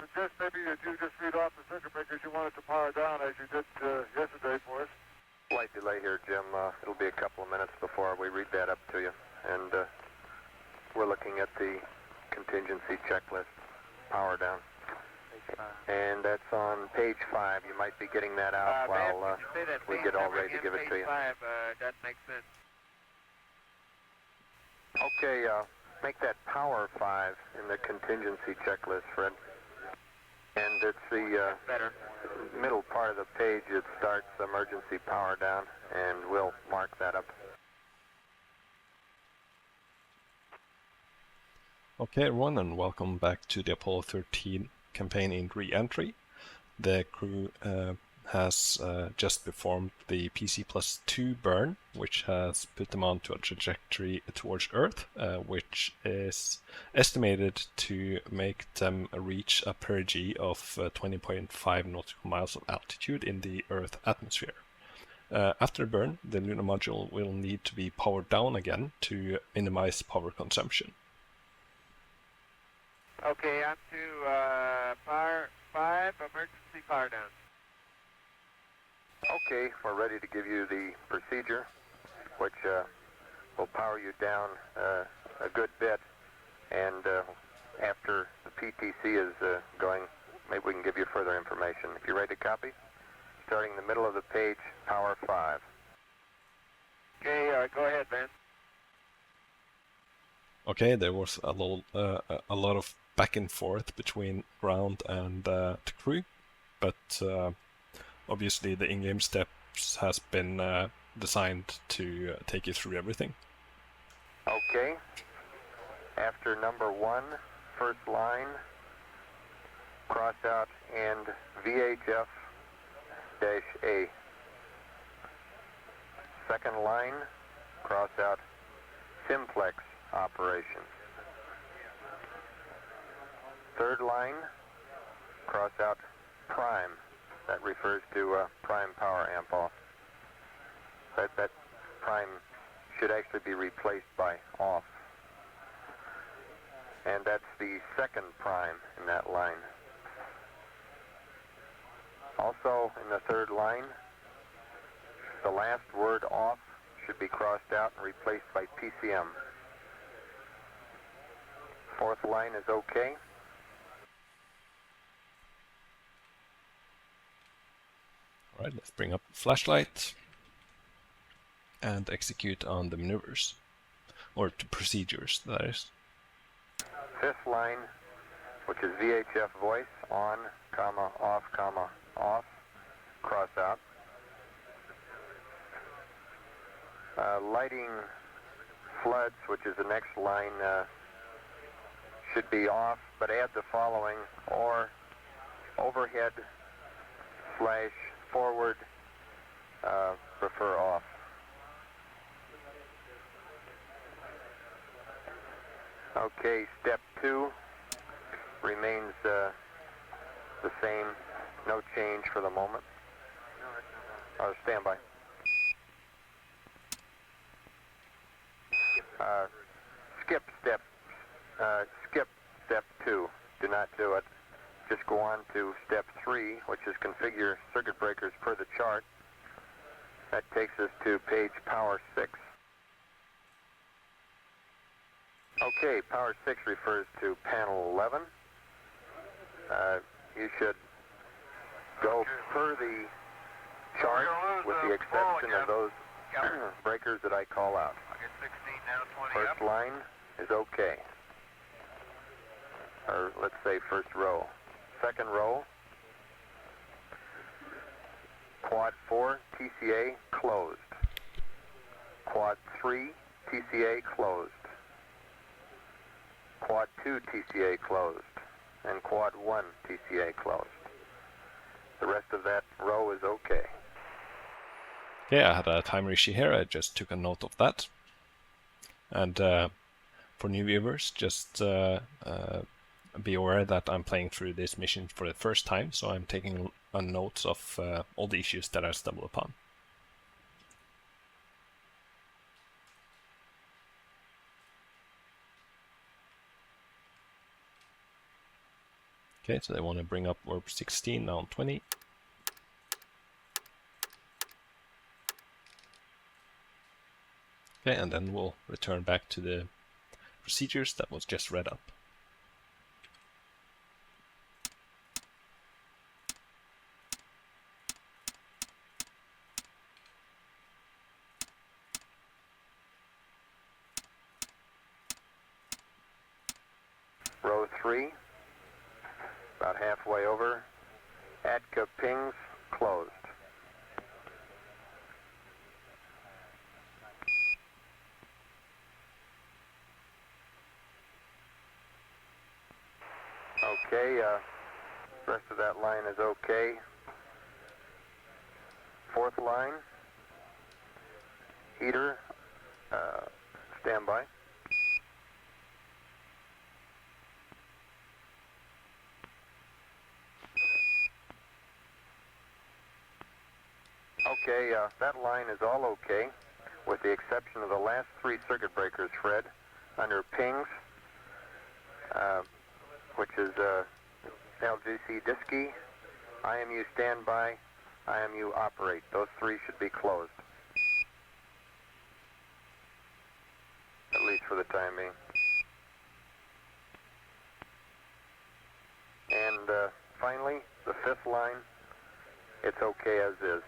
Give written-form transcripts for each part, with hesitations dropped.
suggest maybe that you just read off the circuit breakers you want it to power down as you did yesterday for us. Slight delay here, Jim. It'll be a couple of minutes before we read that up to you. And we're looking at the contingency checklist, power down. And that's on page 5. You might be getting that out while we get all ready to give it to you. Page 5 doesn't make sense. Okay, make that power 5 in the contingency checklist, Fred. And it's the middle part of the page. It starts emergency power down, and we'll mark that up. Okay, everyone, and welcome back to the Apollo13 campaign in Reentry. The crew has just performed the PC+2 burn, which has put them onto a trajectory towards Earth, which is estimated to make them reach a perigee of 20.5 nautical miles of altitude in the Earth atmosphere. After the burn, the Lunar Module will need to be powered down again to minimize power consumption. Okay, on to power 5, emergency power down. Okay, we're ready to give you the procedure, which will power you down a good bit. And after the PTC is going, maybe we can give you further information. If you're ready to copy, starting in the middle of the page, power 5. Okay, go ahead, Ben. Okay, there was a lot of back and forth between ground and the crew, but obviously the in-game steps has been designed to take you through everything. Okay. After number 1, first line, cross out and VHF-A. Second line, cross out simplex operation. Third line, cross out prime. That refers to prime power amp off. That prime should actually be replaced by off. And that's the second prime in that line. Also in the third line, the last word off should be crossed out and replaced by PCM. Fourth line is okay. Alright, let's bring up the flashlight and execute on the maneuvers, or the procedures, that is. Fifth line, which is VHF voice, on, comma, off, cross out. Lighting floods, which is the next line, should be off, but add the following, or overhead / forward, prefer off. Okay, step 2 remains the same, no change for the moment. Stand by. Skip step 2. Do not do it. Just go on to step 3, which is configure circuit breakers per the chart. That takes us to page power 6. Okay, power 6 refers to panel 11. You should go per the chart with the exception of those breakers that I call out. First line is okay. Or let's say first row. Second row, quad 4 TCA closed. Quad 3 TCA closed. Quad 2 TCA closed. And quad 1 TCA closed. The rest of that row is okay. Okay, I had a timer issue here, I just took a note of that. And for new viewers, just be aware that I'm playing through this mission for the first time, so I'm taking notes of all the issues that I stumble upon. Okay, so they want to bring up verb 16 now on 20. Okay, and then we'll return back to the procedures that was just read up. Row 3, about halfway over. ATCA pings closed. Okay, rest of that line is okay. Fourth line, heater, standby. Okay, that line is all okay, with the exception of the last 3 circuit breakers, Fred, under pings, which is LGC Diski, IMU standby, IMU operate. Those 3 should be closed, at least for the time being. And finally, the 5th line, it's okay as is.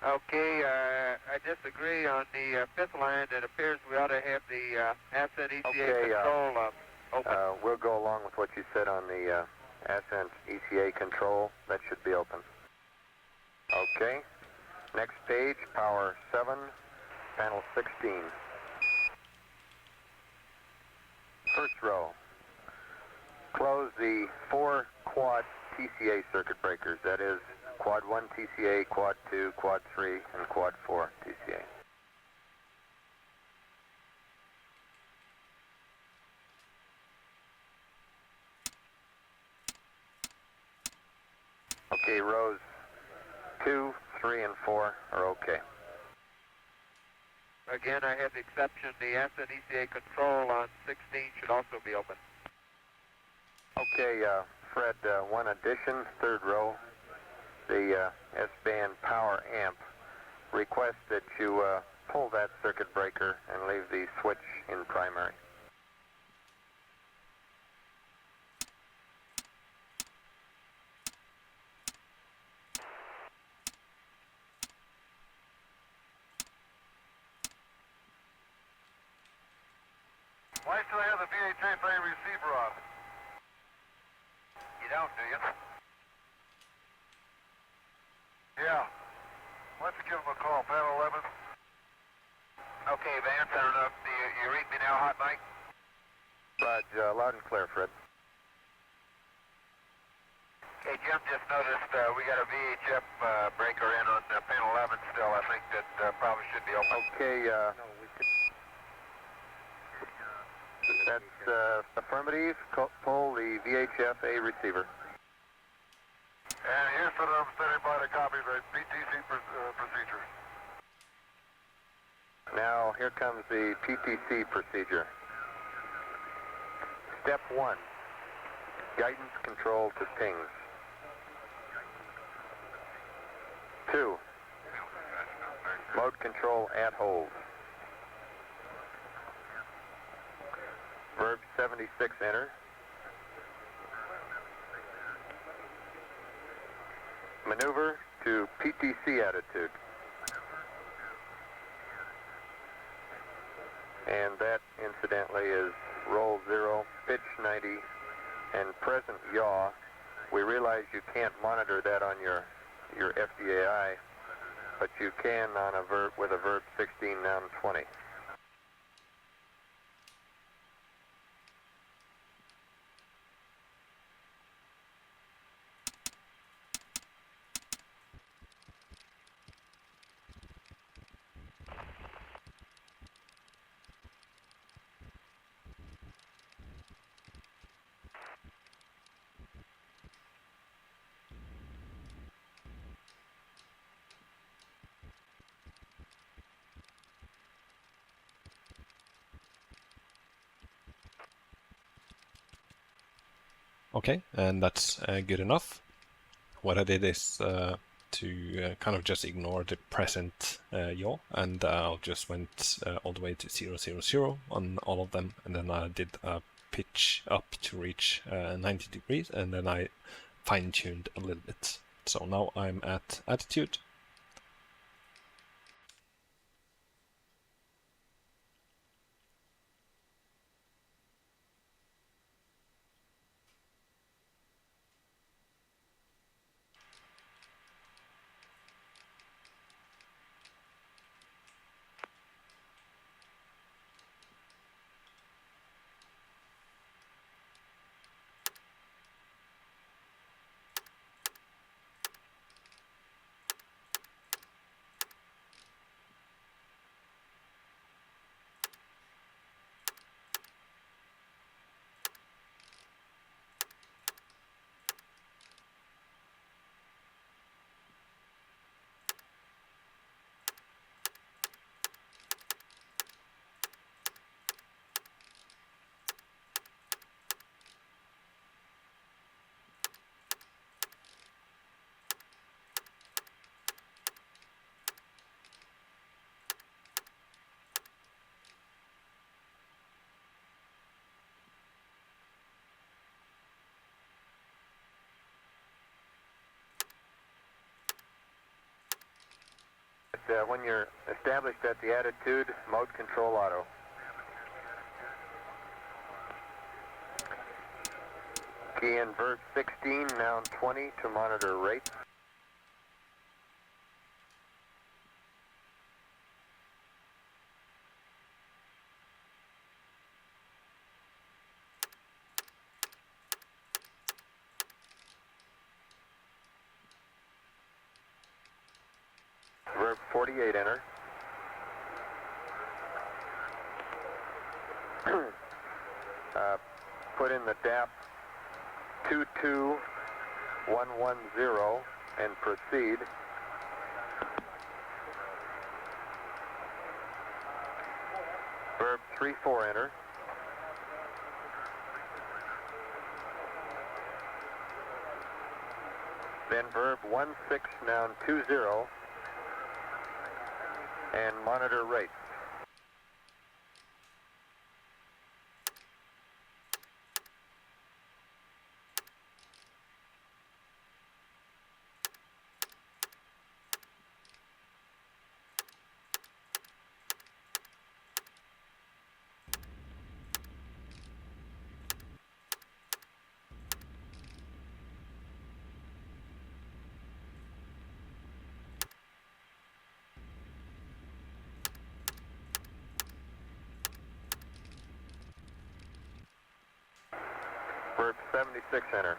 Okay, I disagree on the 5th line. It appears we ought to have the ascent ECA Okay, control open. We'll go along with what you said on the ascent ECA control. That should be open. Okay. Next page, power 7, panel 16. First row. Close the 4 quad TCA circuit breakers. That is quad 1 TCA, quad 2, quad 3, and quad 4 TCA. Okay, rows 2, 3, and 4 are okay. Again, I have the exception. The ascent ECA control on 16 should also be open. Okay, Fred, one addition, third row. The S-band power amp requests that you pull that circuit breaker and leave the switch in primary. Why still have the VHF-A receiver on? You don't, do you? Yeah. Why don't you give him a call, panel 11? Okay, Vance, I don't know if you read me now, hot mic? Roger, loud and clear, Fred. Hey, Jim, just noticed we got a VHF breaker in on panel 11 still. I think that probably should be open. Okay, that's affirmative. Pull the VHF-A receiver. And here's for them standing by to copy the PTC procedure. Now, here comes the PTC procedure. Step 1, guidance control to pings. 2, mode control at hold. Verb 76, enter. Maneuver to PTC attitude. And that, incidentally, is roll 0, pitch 90, and present yaw. We realize you can't monitor that on your FDAI, but you can on a verb with a verb 16 noun 20. Okay, and that's good enough. What I did is to kind of just ignore the present yaw, and I just went all the way to 0, 0, 0 on all of them, and then I did a pitch up to reach 90 degrees, and then I fine-tuned a little bit. So now I'm at attitude. When you're established at the attitude, mode control auto. Key in verb 16, noun 20 to monitor rate. Verb 48, enter. Put in the DAP 22110 and proceed. Verb 34, enter. Then verb 16, noun 20, and monitor rate. Verb 76, enter.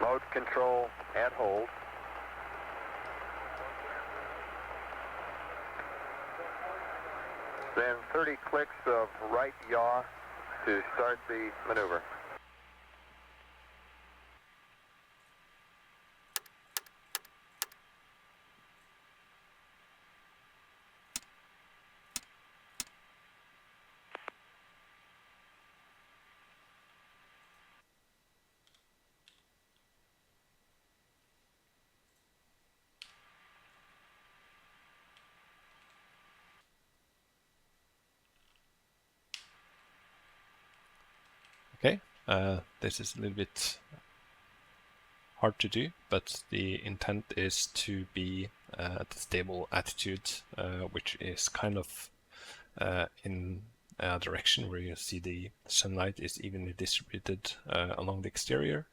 Mode control at hold. Then 30 clicks of right yaw to start the maneuver. Okay, this is a little bit hard to do, but the intent is to be at a stable attitude, which is kind of in a direction where you see the sunlight is evenly distributed along the exterior.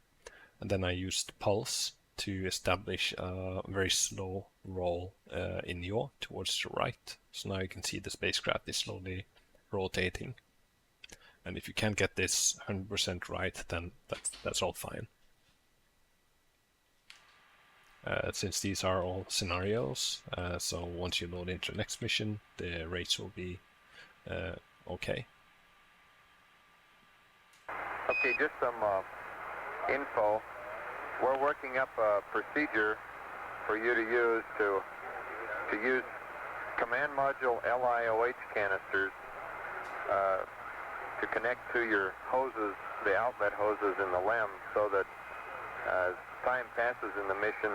And then I used pulse to establish a very slow roll in yaw towards the right. So now you can see the spacecraft is slowly rotating. And if you can't get this 100% right, then that's all fine. Since these are all scenarios, so once you load into the next mission, the rates will be okay. Okay, just some info. We're working up a procedure for you to use to use command module LIOH canisters to connect to your hoses, the outlet hoses in the LEM, so that as time passes in the mission,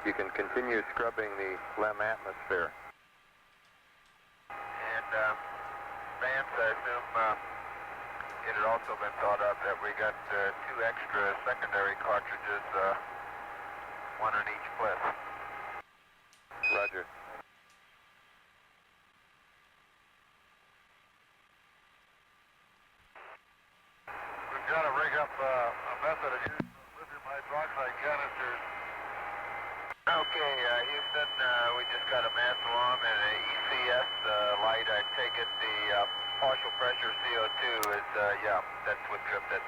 you can continue scrubbing the LEM atmosphere. And Vance, I assume it had also been thought of that we got 2 extra secondary cartridges, one on each clip. Roger. We've got to rig up a method of using lithium hydroxide canisters. Okay, Houston, we just got a mass alarm and an ECS light. I take it the partial pressure CO2 is, yeah, that's what tripped it. Is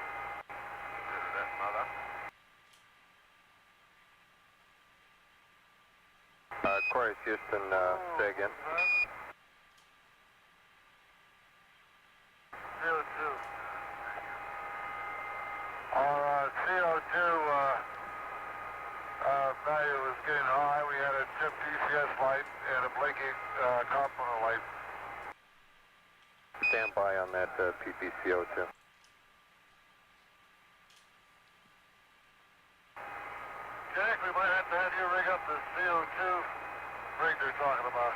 that mother? Chorus Houston, say again. CO2. Our CO2 value was getting high. We had a chipped ECS light and a blinking component light. Stand by on that PPCO2. Jack, we might have to have you rig up the CO2 rig they're talking about.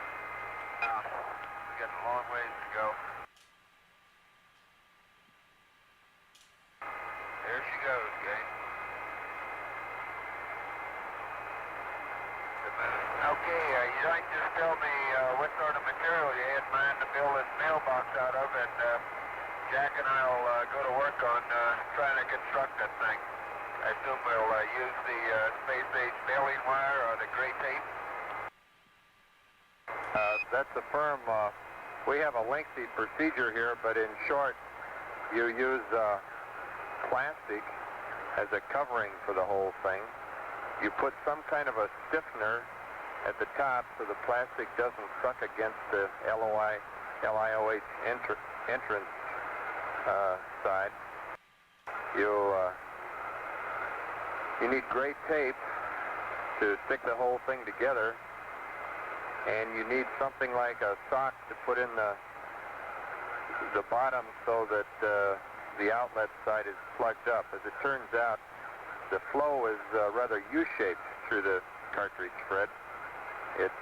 We got a long ways to go. There she goes, gang. Okay, you might just tell me what sort of material you had in mind to build this mailbox out of, and Jack and I'll go to work on trying to construct that thing. I assume we'll use the space-age baling wire or the gray tape. That's a firm, we have a lengthy procedure here, but in short, you use plastic as a covering for the whole thing. You put some kind of a stiffener at the top so the plastic doesn't suck against the LIOH entrance side. You need gray tape to stick the whole thing together, and you need something like a sock to put in the bottom so that the outlet side is plugged up. As it turns out, the flow is rather U-shaped through the cartridge, Fred. If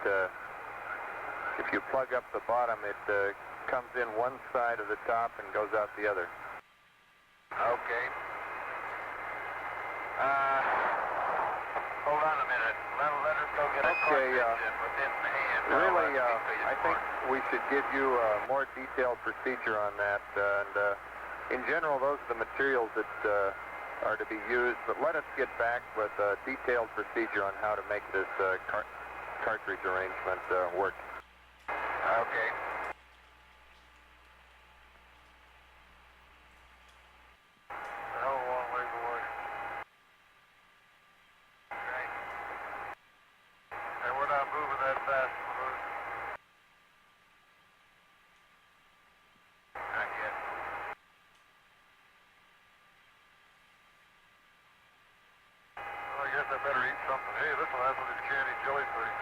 you plug up the bottom, it comes in one side of the top and goes out the other. Okay. Hold on a minute. Let us go get a cartridge within the hand. Really, I think we should give you a more detailed procedure on that. And in general, those are the materials that are to be used. But let us get back with a detailed procedure on how to make this cartridge arrangement work. Okay. A hell of a long ways away. Right. And we're not moving that fast. Not yet. Well, I guess I better eat something. Hey, this will have one of these candy jelly things.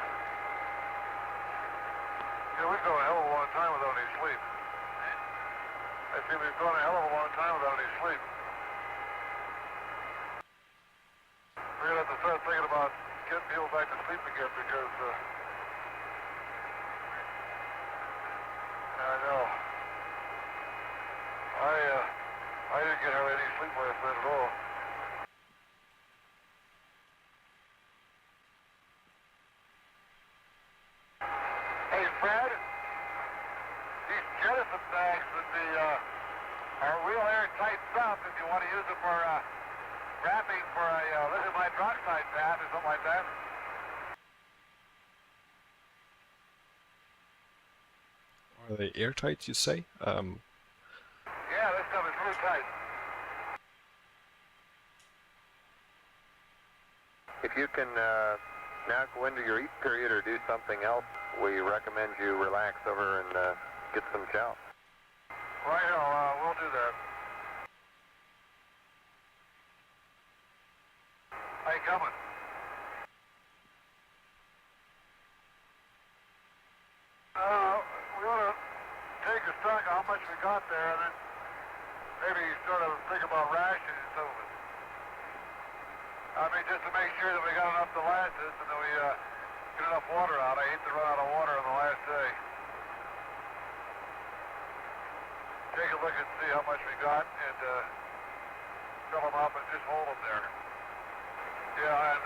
Yeah, we've gone a hell of a long time without any sleep. I see we've gone a hell of a long time without any sleep. We're going to have to start thinking about getting people back to sleep again because, I know. I didn't get hardly any sleep last night at all. Hey, Fred, these jettison bags would be, are real airtight stuff if you want to use it for, wrapping for a lithium hydroxide bath or something like that. Are they airtight, you say? Yeah, this stuff is really tight. If you can now go into your eat period or do something else, we recommend you relax over and get some chow. Right, we'll do that. How you coming? We ought to take a stock of how much we got there, and then maybe sort of think about rationing some of it. I mean, just to make sure that we got enough to last us and that we get enough water out. I hate to run out of water on the last day. Take a look and see how much we got and fill them up and just hold them there. Yeah, and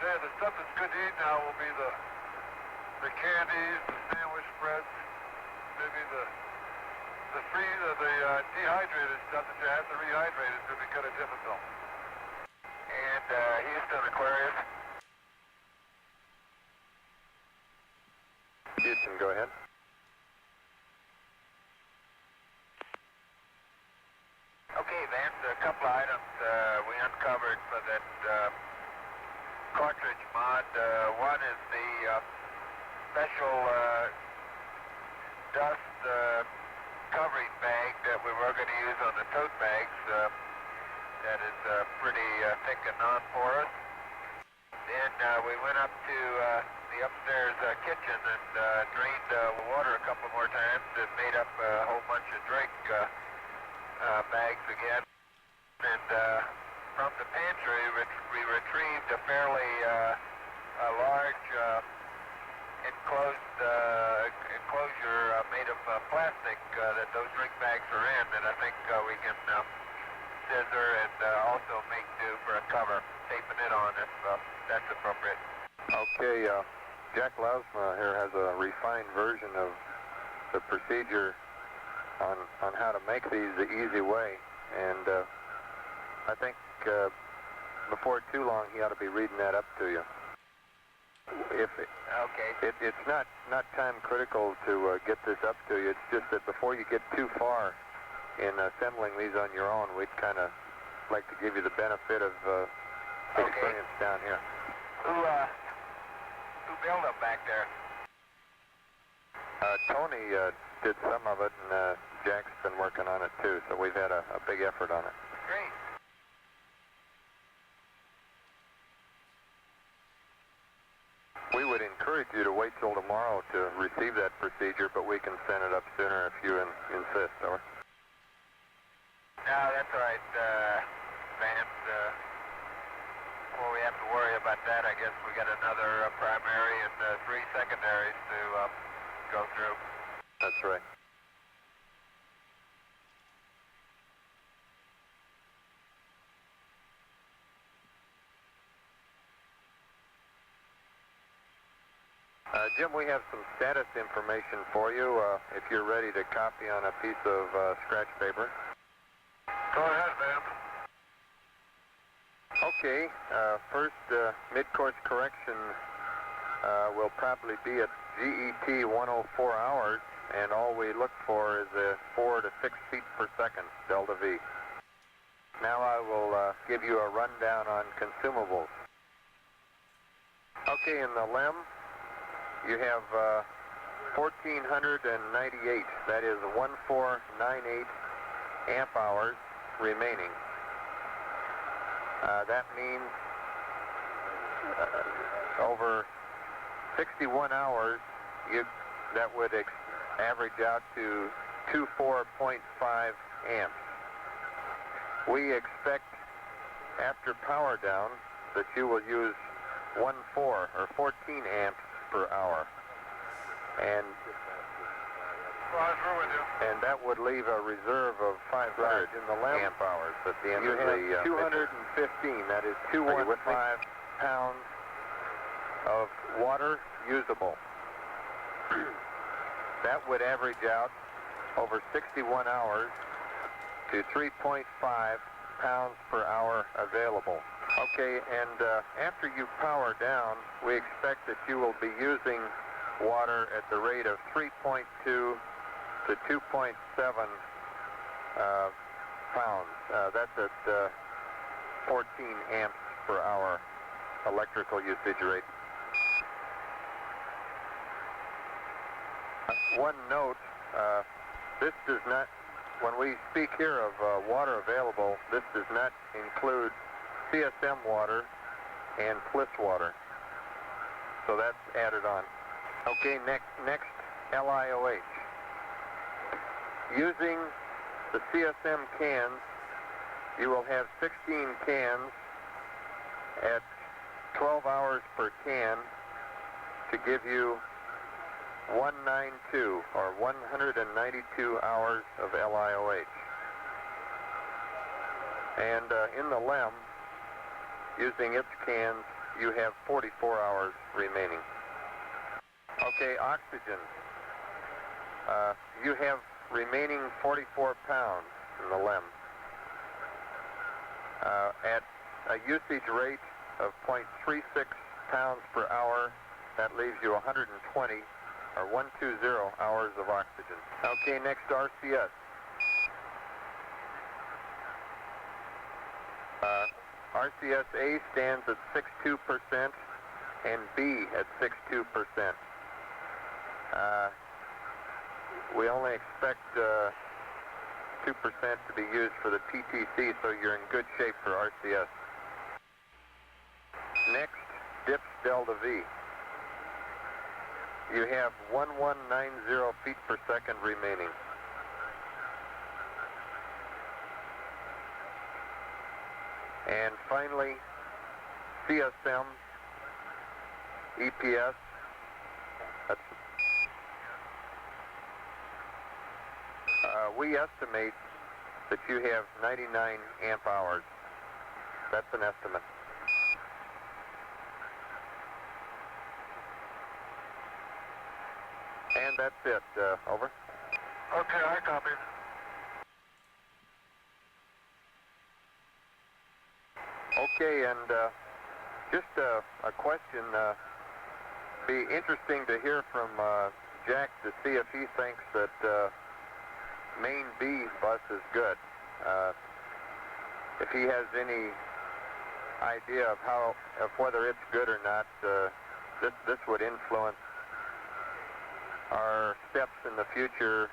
tell you, the stuff that's good to eat now will be the candies, the sandwich spreads, maybe the dehydrated stuff that you have to rehydrate is going to be kind of difficult. And Houston Aquarius. Houston, go ahead. Okay, Vance, a couple of items we uncovered for that cartridge mod. One is the special dust covering bag that we were going to use on the tote bags. That is pretty thick and non-porous. Then we went up to the upstairs kitchen and drained water a couple more times and made up a whole bunch of drink bags again. And from the pantry, we retrieved a fairly large enclosure made of plastic that those drink bags are in, and I think we can scissor and also make do for a cover, taping it on if that's appropriate. Okay, Jack Lausma here has a refined version of the procedure on how to make these the easy way, and I think before too long he ought to be reading that up to you. It's not time critical to get this up to you. It's just that before you get too far in assembling these on your own, we'd kind of like to give you the benefit of experience down here. Who built them back there? Tony did some of it, and Jack's been working on it too, so we've had a big effort on it. Great. We would encourage you to wait till tomorrow to receive that procedure, but we can send it up sooner if you insist, over. No, that's all right, Vance. Before we have to worry about that, I guess we got another primary and 3 secondaries to go through. That's right. Jim, we have some status information for you if you're ready to copy on a piece of scratch paper. Go ahead, man. Okay, first mid-course correction will probably be at GET 104 hours, and all we look for is 4 to 6 feet per second, delta V. Now I will give you a rundown on consumables. Okay, in the LEM, you have 1,498, that is 1498 amp hours remaining. That means over 61 hours, that would average out to 24.5 amps. We expect after power down that you will use 14 or 14 amps per hour, and Roger with you. And that would leave a reserve of 500 in the amp hours at the end of the 215. That is 215 pounds of water usable. That would average out over 61 hours to 3.5 pounds per hour available. Okay, and after you power down, we expect that you will be using water at the rate of 3.2 to 2.7 pounds. That's at 14 amps per hour electrical usage rate. One note, this does not, when we speak here of water available, this does not include CSM water and Fliss water. So that's added on. Okay, next LiOH. Using the CSM cans, you will have 16 cans at 12 hours per can to give you 192 or 192 hours of LIOH. And in the LEM, using its cans, you have 44 hours remaining. Okay, oxygen. You have remaining 44 pounds in the LEM. At a usage rate of 0.36 pounds per hour, that leaves you 120 or 120 hours of oxygen. Okay, next RCS. RCS A stands at 62% and B at 62%. We only expect 2% to be used for the PTC, so you're in good shape for RCS. Next, dips delta V. You have 1190 feet per second remaining. And finally, CSM, EPS, we estimate that you have 99 amp hours. That's an estimate. And that's it. Over. Okay, I copy. Okay, and just a question. Be interesting to hear from Jack to see if he thinks that main B bus is good. If he has any idea of whether it's good or not, this would influence our steps in the future.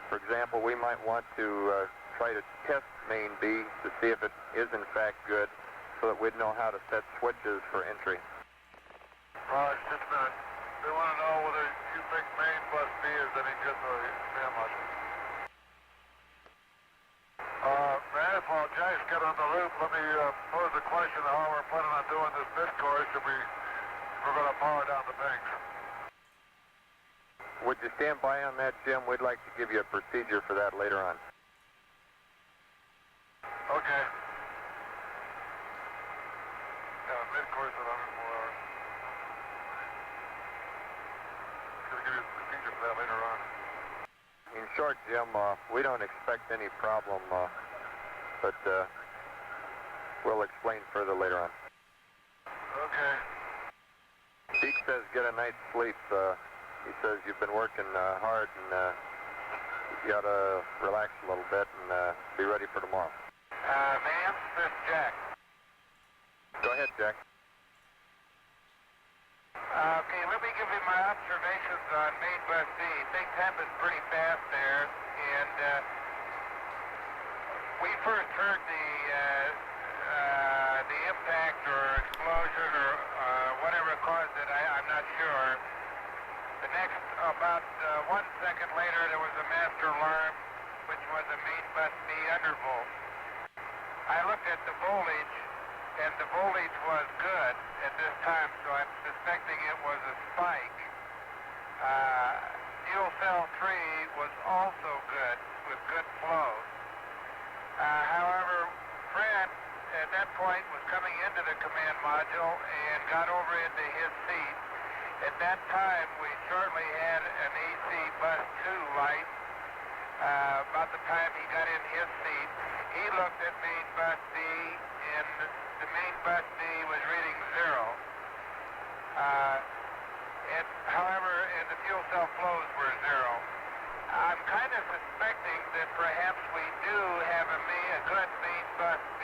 For example, we might want to try to test main B to see if it is in fact good, so that we'd know how to set switches for entry. Right, just a minute. They want to know whether you think main bus B is any good for the command module. May I apologize, get on the loop. Let me pose the question of how we're planning on doing this mid course if we're going to power down the banks. Would you stand by on that, Jim? We'd like to give you a procedure for that later on. Okay. Yeah, mid-course at 100 more hours. Going to give you a procedure for that later on. In short, Jim, we don't expect any problem, but we'll explain further later on. Okay. Deke says get a night's sleep. He says you've been working hard and you got to relax a little bit and be ready for tomorrow. Ma'am, this is Jack. Go ahead, Jack. Okay, let me give you my observations on main bus B. Things happen pretty fast there, and we first heard the impact or explosion or whatever caused it. I'm not sure. The next, about 1 second later, there was a master alarm, which was a main bus B undervolt. I looked at the voltage, and the voltage was good at this time, so I'm suspecting it was a spike. Fuel cell 3 was also good, with good flow. However, Fred, at that point, was coming into the command module and got over into his seat. At that time, we shortly had an AC bus 2 light. About the time he got in his seat, he looked at main bus B, and the main bus B was reading 0. However, and the fuel cell flows were 0. I'm kind of suspecting that perhaps we do have a good main bus B,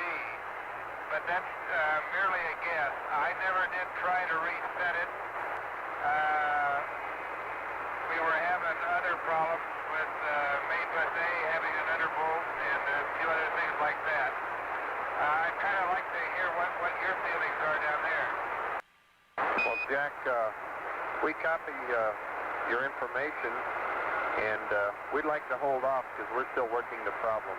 but that's merely a guess. I never did try to reset it. We were having other problems with main bus A having an undervolt and a few other things like that. I'd kind of like to hear what your feelings are down there. Well, Jack, we copy your information, And we'd like to hold off because we're still working the problem.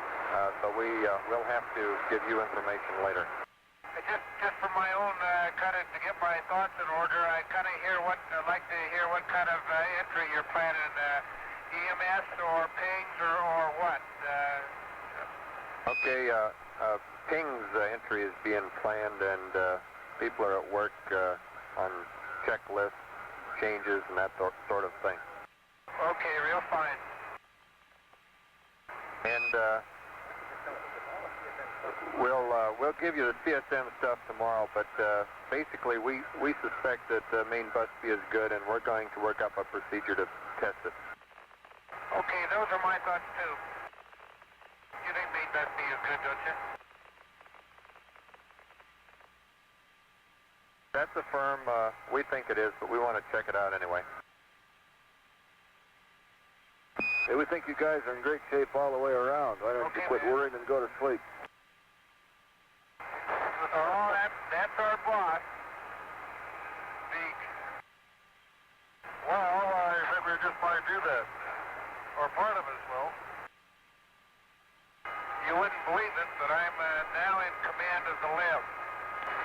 So we will have to give you information later. Just for my own kind of to get my thoughts in order, I kind of like to hear what kind of entry you're planning, EMS or pings or what. Okay, ping's entry is being planned, and people are at work on checklists, changes, and that sort of thing. Okay, real fine. And we'll give you the CSM stuff tomorrow, but basically we suspect that the main bus B is good, and we're going to work up a procedure to test it. Okay, those are my thoughts too. You think main bus B is good, don't you? That's a firm, we think it is, but we want to check it out anyway. Hey, we think you guys are in great shape all the way around. Why don't you quit worrying and go to sleep? Oh, that's our boss. Speak. Well, I think we just might do that. Or part of us will. You wouldn't believe it, but I'm now in command of the left.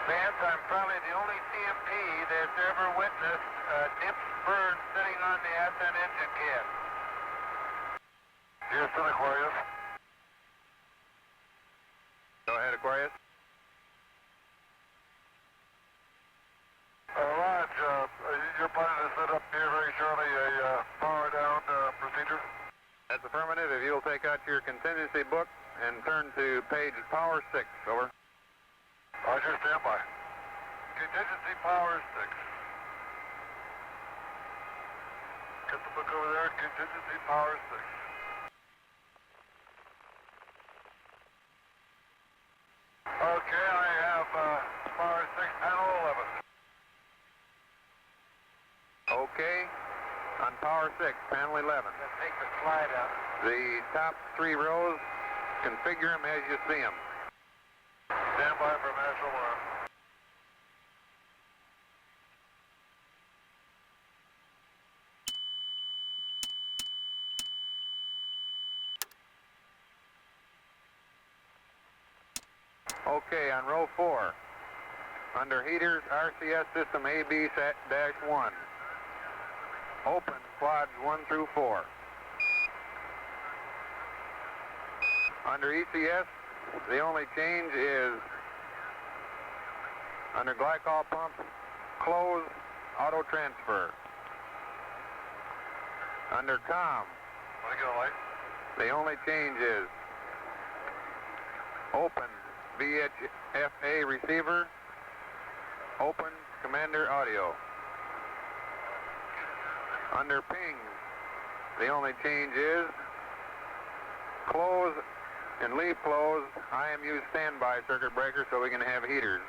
Vance, I'm probably the only CMP that's ever witnessed dips burn sitting on the SN engine kit. Houston, Aquarius. Go ahead, Aquarius. Raj, you're planning to set up here very shortly a power down procedure? That's affirmative. If you'll take out your contingency book and turn to page power 6, over. Roger, stand by. Contingency power 6. Get the book over there, contingency power 6. Okay, I have power 6, panel 11. Okay, on power 6, panel 11. Let's take the slide out. The top 3 rows, configure them as you see them. Stand by for mass alarm. Okay, on row 4, under heaters, RCS system AB-1. Open quads 1 through 4. Under ECS, the only change is under glycol pump, close, auto transfer. Under COM, Want to get a light? the only change is open VHFA receiver, open commander audio. Under pings, the only change is close and leave closed IMU standby circuit breaker so we can have heaters.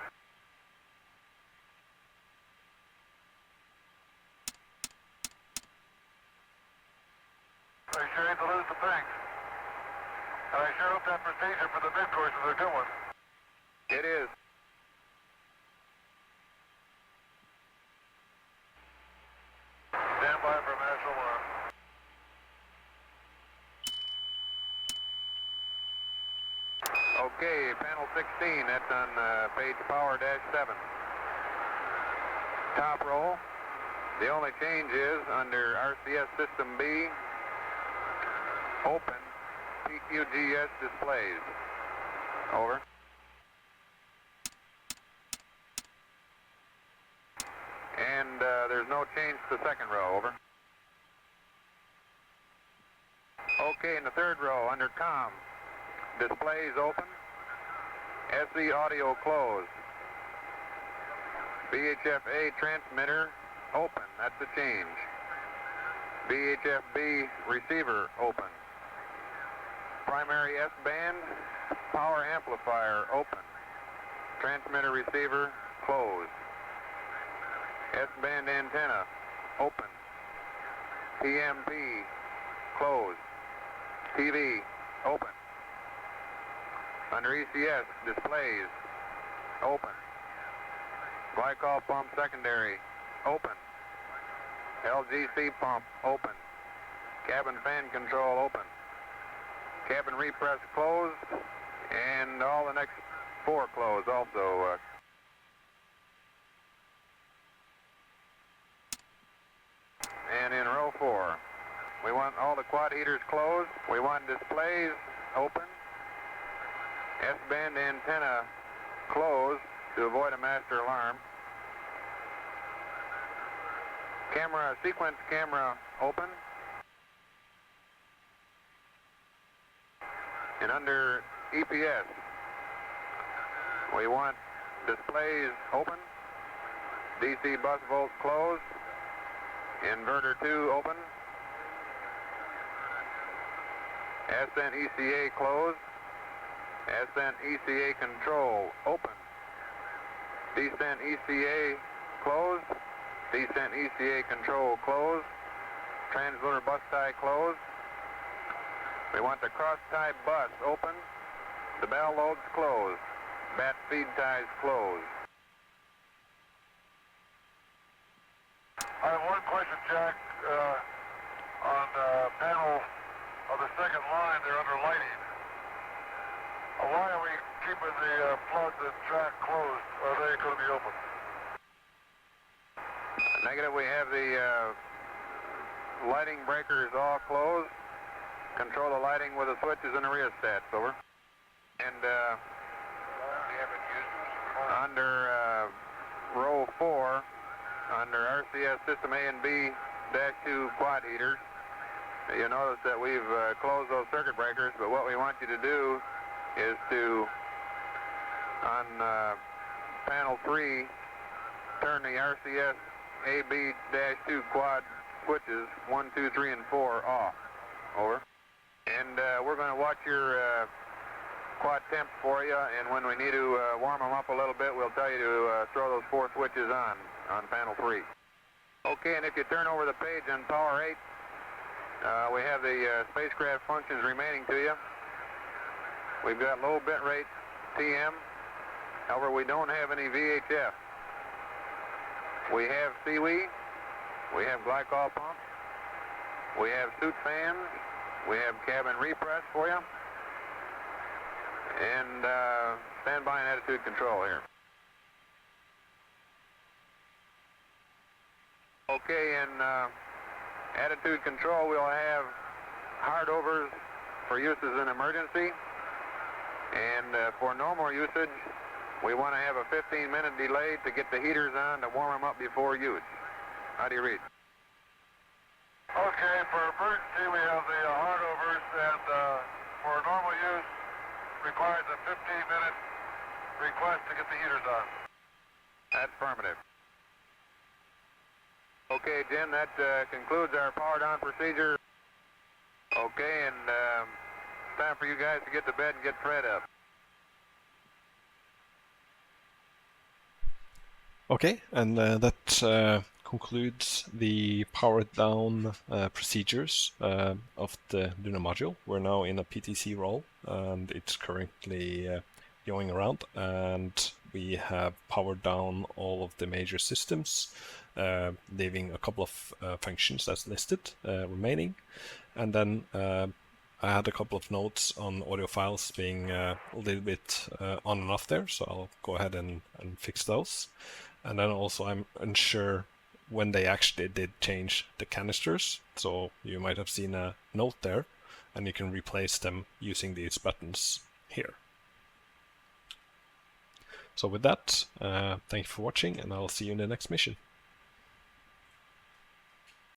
I sure hate to lose the ping. And I sure hope that procedure for the mid-course is a good one. It is. Stand by for mass alarm. Okay, panel 16, that's on page power -7. Top row, the only change is under RCS system B, open PQGS displays. Over. And there's no change to the second row, over. Okay, in the third row, under COM, displays open, SE audio closed, VHF-A transmitter open, that's the change. VHF-B receiver open. Primary S-band, power amplifier open. Transmitter receiver closed. S-band antenna open. PMP closed. TV open. Under ECS, displays open. Glycol pump secondary open. LGC pump open. Cabin fan control open. Cabin repress closed, and all the next 4 closed also. And in row 4, we want all the quad heaters closed. We want displays open. S-band antenna closed to avoid a master alarm. Camera, sequence camera open. And under EPS, we want displays open, DC bus volt closed, inverter 2 open, SN ECA closed, SN ECA control open, descent ECA closed, descent ECA control closed, transmitter bus tie closed. We want the cross tie bus open, the bell loads closed, bat feed ties closed. I have one question, Jack. On panel of the second line, they're under lighting. Why are we keeping the plug and track closed? Are they going to be open? Negative, we have the lighting breakers all closed. Control the lighting with the switches and the rheostats, over. And under row 4, under RCS system A and B-2 quad heaters, you notice that we've closed those circuit breakers, but what we want you to do is to, on panel 3, turn the RCS AB-2 quad switches 1, 2, 3, and 4 off. Over. And we're going to watch your quad temps for you, and when we need to warm them up a little bit, we'll tell you to throw those 4 switches on panel 3. Okay, and if you turn over the page on power 8, we have the spacecraft functions remaining to you. We've got low bit rate TM, however we don't have any VHF. We have SeaWee, we have glycol pump, we have suit fans, we have cabin repress for you, and standby and attitude control here. Okay, in attitude control we'll have hardovers for use as an emergency, and for normal usage we want to have a 15-minute delay to get the heaters on to warm them up before use. How do you read? Okay, for emergency we have the hardovers, and for normal use requires a 15-minute request to get the heaters on. That's affirmative. Okay, Jim, that concludes our powered on procedure. Okay, and it's time for you guys to get to bed and get fed up. Okay, and that concludes the powered down procedures of the Lunar Module. We're now in a PTC role, and it's currently going around, and we have powered down all of the major systems, leaving a couple of functions that's listed remaining. And then I had a couple of notes on audio files being a little bit on and off there, so I'll go ahead and fix those. And then also I'm unsure when they actually did change the canisters, so you might have seen a note there, and you can replace them using these buttons here. So with that, thank you for watching, and I'll see you in the next mission.